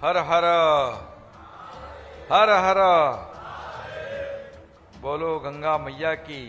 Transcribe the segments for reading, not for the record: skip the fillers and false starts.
हर हर हर हर बोलो गंगा मैया की।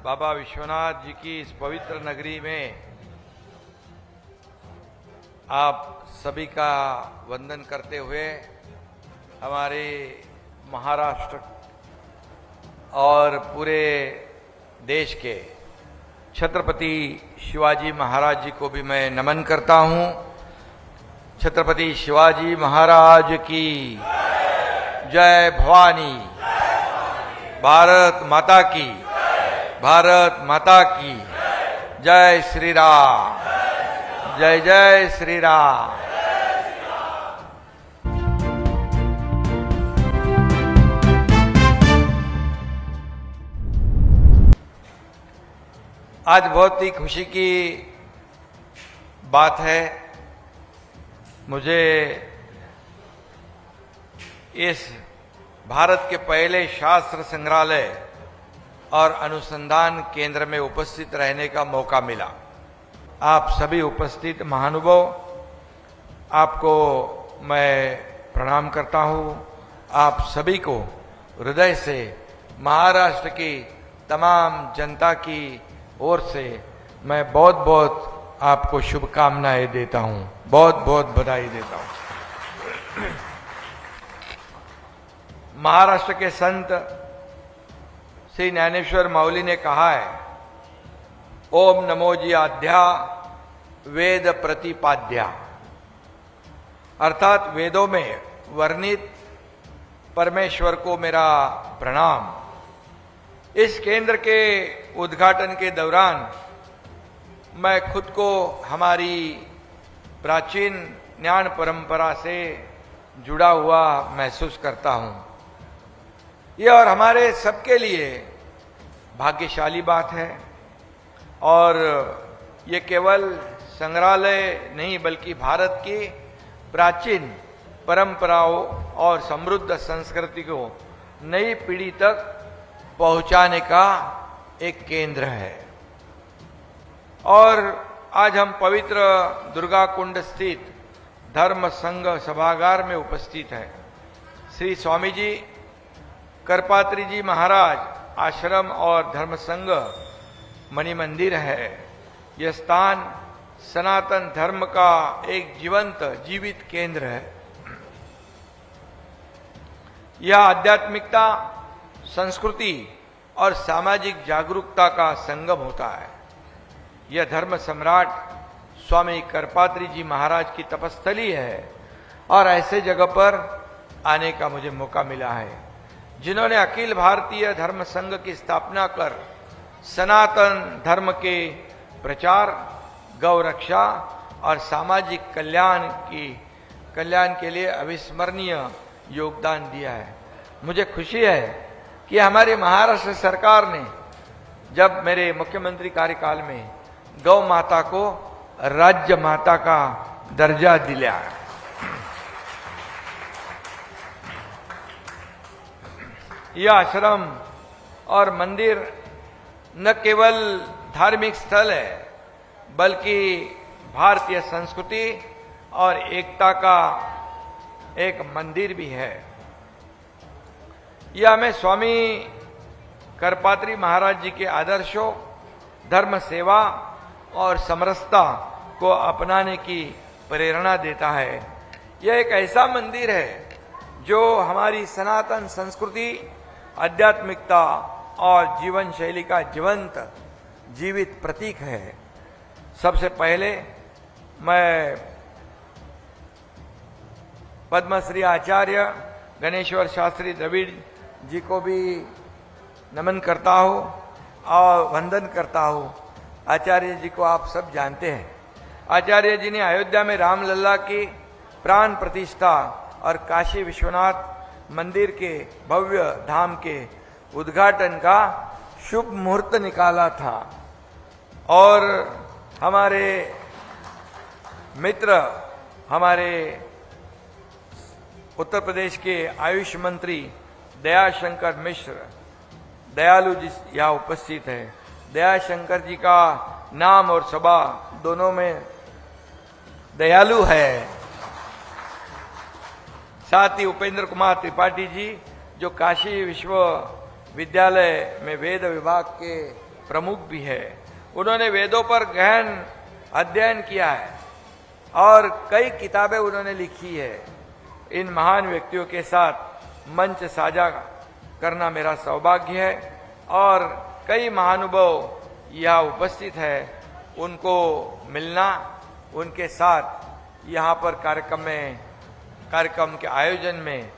बाबा विश्वनाथ जी की इस पवित्र नगरी में आप सभी का वंदन करते हुए हमारे महाराष्ट्र और पूरे देश के छत्रपति शिवाजी महाराज जी को भी मैं नमन करता हूं। छत्रपति शिवाजी महाराज की जय भवानी। भारत माता की, भारत माता की जय श्री राम, जय जय श्री राम। आज बहुत ही खुशी की बात है। मुझे इस भारत के पहले शास्त्र संग्रहालय और अनुसंधान केंद्र में उपस्थित रहने का मौका मिला। आप सभी उपस्थित महानुभाव, आपको मैं प्रणाम करता हूं। आप सभी को हृदय से महाराष्ट्र की तमाम जनता की ओर से मैं बहुत बहुत आपको शुभकामनाएं देता हूं, बहुत बहुत बधाई देता हूं। महाराष्ट्र के संत श्री ज्ञानेश्वर माउली ने कहा है, ओम नमो जी आद्या वेद प्रतिपाद्या, अर्थात वेदों में वर्णित परमेश्वर को मेरा प्रणाम। इस केंद्र के उद्घाटन के दौरान मैं खुद को हमारी प्राचीन ज्ञान परंपरा से जुड़ा हुआ महसूस करता हूं। यह और हमारे सबके लिए भाग्यशाली बात है और ये केवल संग्रहालय नहीं बल्कि भारत की प्राचीन परंपराओं और समृद्ध संस्कृति को नई पीढ़ी तक पहुंचाने का एक केंद्र है। और आज हम पवित्र दुर्गा कुंड स्थित धर्म संघ सभागार में उपस्थित हैं। श्री स्वामी जी करपात्री जी महाराज आश्रम और धर्म संघ मणि मंदिर है। यह स्थान सनातन धर्म का एक जीवित केंद्र है। यह आध्यात्मिकता, संस्कृति और सामाजिक जागरूकता का संगम होता है। यह धर्म सम्राट स्वामी करपात्री जी महाराज की तपस्थली है और ऐसे जगह पर आने का मुझे मौका मिला है, जिन्होंने अखिल भारतीय धर्म संघ की स्थापना कर सनातन धर्म के प्रचार, गौ रक्षा और सामाजिक कल्याण के लिए अविस्मरणीय योगदान दिया है। मुझे खुशी है कि हमारी महाराष्ट्र सरकार ने जब मेरे मुख्यमंत्री कार्यकाल में गौ माता को राज्य माता का दर्जा दिया। यह आश्रम और मंदिर न केवल धार्मिक स्थल है बल्कि भारतीय संस्कृति और एकता का एक मंदिर भी है। यह हमें स्वामी करपात्री महाराज जी के आदर्शों, धर्म सेवा और समरसता को अपनाने की प्रेरणा देता है। यह एक ऐसा मंदिर है जो हमारी सनातन संस्कृति, आध्यात्मिकता और जीवन शैली का जीवित प्रतीक है। सबसे पहले मैं पद्मश्री आचार्य गणेश्वर शास्त्री द्रविड़ जी को भी नमन करता हूं और वंदन करता हूं। आचार्य जी को आप सब जानते हैं। आचार्य जी ने अयोध्या में रामलला की प्राण प्रतिष्ठा और काशी विश्वनाथ मंदिर के भव्य धाम के उद्घाटन का शुभ मुहूर्त निकाला था और हमारे मित्र, हमारे उत्तर प्रदेश के आयुष मंत्री दयाशंकर मिश्र, दयालु जी यहाँ उपस्थित है। दयाशंकर जी का नाम और सभा दोनों में दयालु है। साथ ही उपेंद्र कुमार त्रिपाठी जी जो काशी विश्वविद्यालय में वेद विभाग के प्रमुख भी है। उन्होंने वेदों पर गहन अध्ययन किया है और कई किताबें उन्होंने लिखी है। इन महान व्यक्तियों के साथ मंच साझा करना मेरा सौभाग्य है और कई महानुभाव यहाँ उपस्थित है, उनको मिलना, उनके साथ यहाँ पर कार्यक्रम के आयोजन में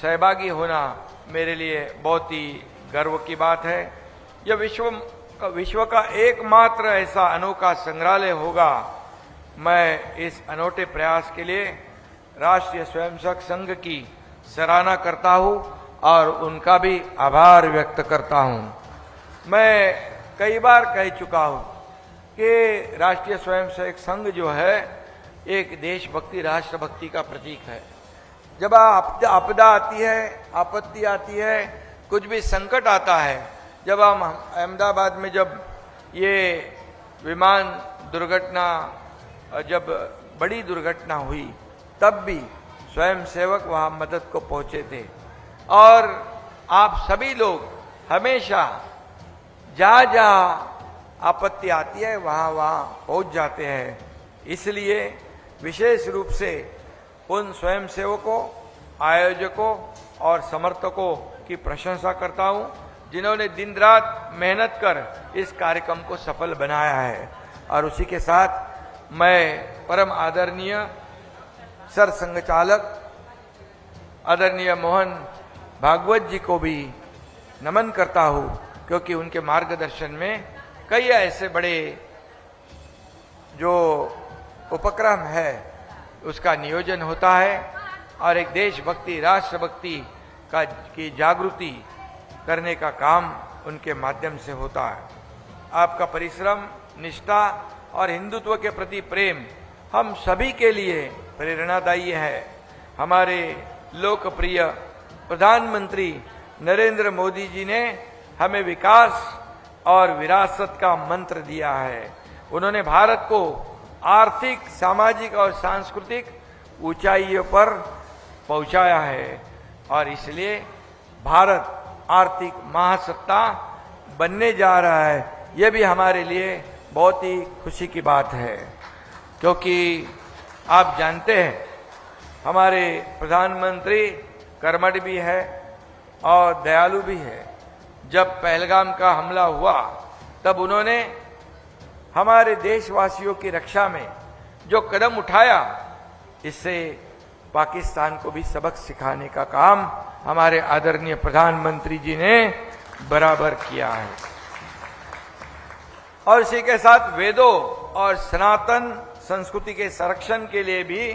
सहभागी होना मेरे लिए बहुत ही गर्व की बात है। यह विश्व का एकमात्र ऐसा अनोखा संग्रहालय होगा। मैं इस अनोखे प्रयास के लिए राष्ट्रीय स्वयंसेवक संघ की सराहना करता हूं और उनका भी आभार व्यक्त करता हूं। मैं कई बार कह चुका हूं कि राष्ट्रीय स्वयंसेवक संघ जो है एक देशभक्ति, राष्ट्रभक्ति का प्रतीक है। जब आपदा आती है, आपत्ति आती है, कुछ भी संकट आता है, जब हम अहमदाबाद में जब ये विमान दुर्घटना, जब बड़ी दुर्घटना हुई, तब भी स्वयंसेवक वहां मदद को पहुंचे थे और आप सभी लोग हमेशा जहां जहां आपत्ति आती है वहां पहुंच जाते हैं। इसलिए विशेष रूप से उन स्वयंसेवकों, आयोजकों और समर्थकों की प्रशंसा करता हूं जिन्होंने दिन रात मेहनत कर इस कार्यक्रम को सफल बनाया है। और उसी के साथ मैं परम आदरणीय सर संघचालक आदरणीय मोहन भागवत जी को भी नमन करता हूं, क्योंकि उनके मार्गदर्शन में कई ऐसे बड़े जो उपक्रम है उसका नियोजन होता है और एक देशभक्ति, राष्ट्रभक्ति की जागृति करने का काम उनके माध्यम से होता है। आपका परिश्रम, निष्ठा और हिंदुत्व के प्रति प्रेम हम सभी के लिए प्रेरणादायी है। हमारे लोकप्रिय प्रधानमंत्री नरेंद्र मोदी जी ने हमें विकास और विरासत का मंत्र दिया है। उन्होंने भारत को आर्थिक, सामाजिक और सांस्कृतिक ऊंचाइयों पर पहुंचाया है और इसलिए भारत आर्थिक महासत्ता बनने जा रहा है। यह भी हमारे लिए बहुत ही खुशी की बात है, क्योंकि आप जानते हैं हमारे प्रधानमंत्री कर्मठ भी है और दयालु भी है। जब पहलगाम का हमला हुआ तब उन्होंने हमारे देशवासियों की रक्षा में जो कदम उठाया, इससे पाकिस्तान को भी सबक सिखाने का काम हमारे आदरणीय प्रधानमंत्री जी ने बराबर किया है। और इसी के साथ वेदों और सनातन संस्कृति के संरक्षण के लिए भी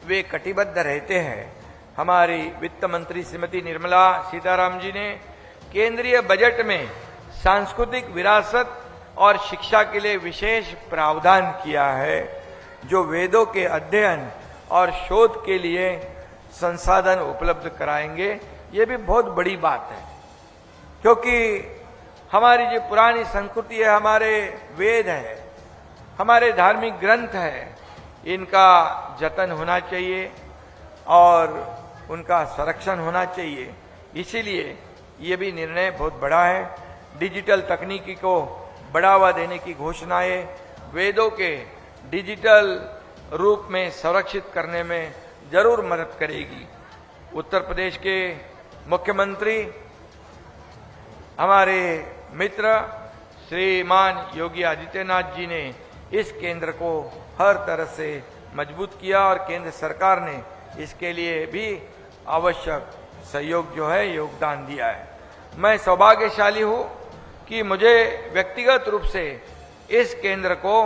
वे कटिबद्ध रहते हैं। हमारी वित्त मंत्री श्रीमती निर्मला सीताराम जी ने केंद्रीय बजट में सांस्कृतिक विरासत और शिक्षा के लिए विशेष प्रावधान किया है, जो वेदों के अध्ययन और शोध के लिए संसाधन उपलब्ध कराएंगे। ये भी बहुत बड़ी बात है, क्योंकि हमारी जो पुरानी संस्कृति है, हमारे वेद है, हमारे धार्मिक ग्रंथ है, इनका जतन होना चाहिए और उनका संरक्षण होना चाहिए। इसीलिए ये भी निर्णय बहुत बड़ा है। डिजिटल तकनीकी को बढ़ावा देने की घोषणाएं वेदों के डिजिटल रूप में संरक्षित करने में जरूर मदद करेगी। उत्तर प्रदेश के मुख्यमंत्री हमारे मित्र श्रीमान योगी आदित्यनाथ जी ने इस केंद्र को हर तरह से मजबूत किया और केंद्र सरकार ने इसके लिए भी आवश्यक सहयोग जो है योगदान दिया है। मैं सौभाग्यशाली हूं कि मुझे व्यक्तिगत रूप से इस केंद्र को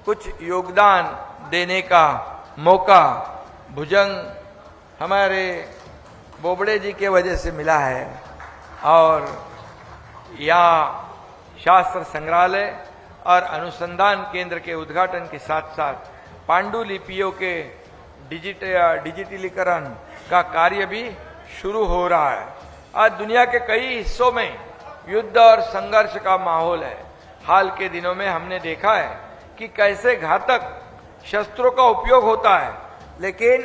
कुछ योगदान देने का मौका भुजंग हमारे बोबड़े जी के वजह से मिला है और यहाँ शास्त्र संग्रहालय और अनुसंधान केंद्र के उद्घाटन के साथ साथ पांडुलिपियों के डिजिटलीकरण का कार्य भी शुरू हो रहा है। आज दुनिया के कई हिस्सों में युद्ध और संघर्ष का माहौल है। हाल के दिनों में हमने देखा है कि कैसे घातक शस्त्रों का उपयोग होता है, लेकिन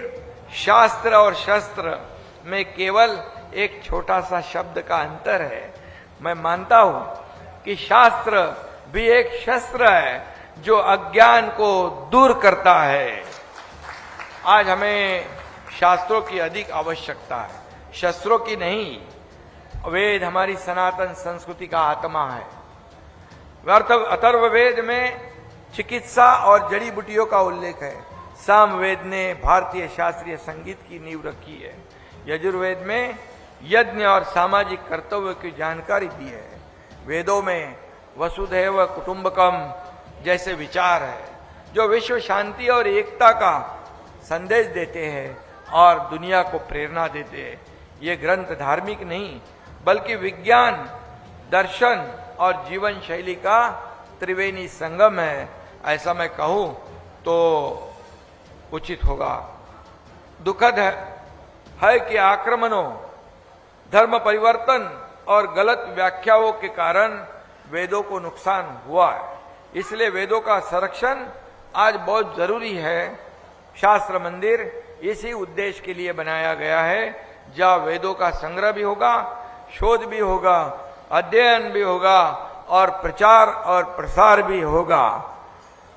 शास्त्र और शस्त्र में केवल एक छोटा सा शब्द का अंतर है। मैं मानता हूं कि शास्त्र भी एक शस्त्र है जो अज्ञान को दूर करता है। आज हमें शास्त्रों की अधिक आवश्यकता है, शस्त्रों की नहीं। वेद हमारी सनातन संस्कृति का आत्मा है। अथर्ववेद में चिकित्सा और जड़ी बूटियों का उल्लेख है। सामवेद ने भारतीय शास्त्रीय संगीत की नींव रखी है। यजुर्वेद में यज्ञ और सामाजिक कर्तव्य की जानकारी दी है। वेदों में वसुधैव कुटुंबकम जैसे विचार है जो विश्व शांति और एकता का संदेश देते हैं और दुनिया को प्रेरणा देते हैं। ये ग्रंथ धार्मिक नहीं बल्कि विज्ञान, दर्शन और जीवन शैली का त्रिवेणी संगम है, ऐसा मैं कहूं तो उचित होगा। दुखद है कि आक्रमणों, धर्म परिवर्तन और गलत व्याख्याओं के कारण वेदों को नुकसान हुआ है। इसलिए वेदों का संरक्षण आज बहुत जरूरी है। शास्त्र मंदिर इसी उद्देश्य के लिए बनाया गया है, जहां वेदों का संग्रह भी होगा, शोध भी होगा, अध्ययन भी होगा और प्रचार और प्रसार भी होगा।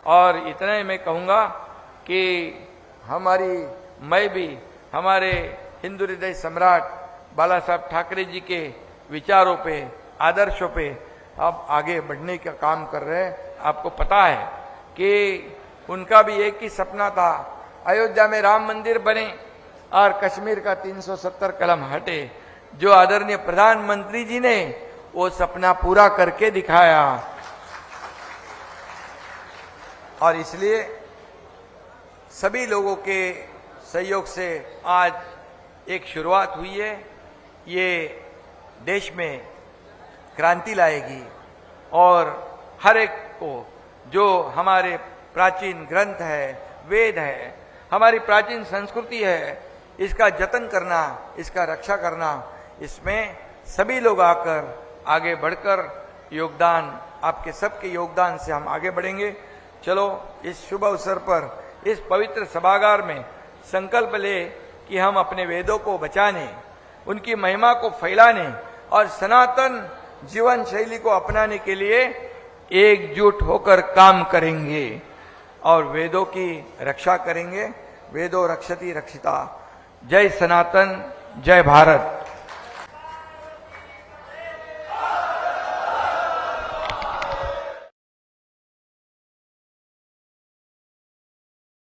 और इतना ही मैं कहूंगा कि मैं भी हमारे हिंदू हृदय सम्राट बाला साहब ठाकरे जी के विचारों पे, आदर्शों पे अब आगे बढ़ने का काम कर रहे हैं। आपको पता है कि उनका भी एक ही सपना था, अयोध्या में राम मंदिर बने और कश्मीर का 370 कलम हटे। जो आदरणीय प्रधानमंत्री जी ने वो सपना पूरा करके दिखाया और इसलिए सभी लोगों के सहयोग से आज एक शुरुआत हुई है। ये देश में क्रांति लाएगी और हर एक को जो हमारे प्राचीन ग्रंथ है, वेद है, हमारी प्राचीन संस्कृति है, इसका जतन करना, इसका रक्षा करना, इसमें सभी लोग आकर आगे बढ़कर योगदान, आपके सबके योगदान से हम आगे बढ़ेंगे। चलो इस शुभ अवसर पर इस पवित्र सभागार में संकल्प ले कि हम अपने वेदों को बचाने, उनकी महिमा को फैलाने और सनातन जीवन शैली को अपनाने के लिए एकजुट होकर काम करेंगे और वेदों की रक्षा करेंगे। वेदो रक्षति रक्षिता। जय सनातन, जय भारत।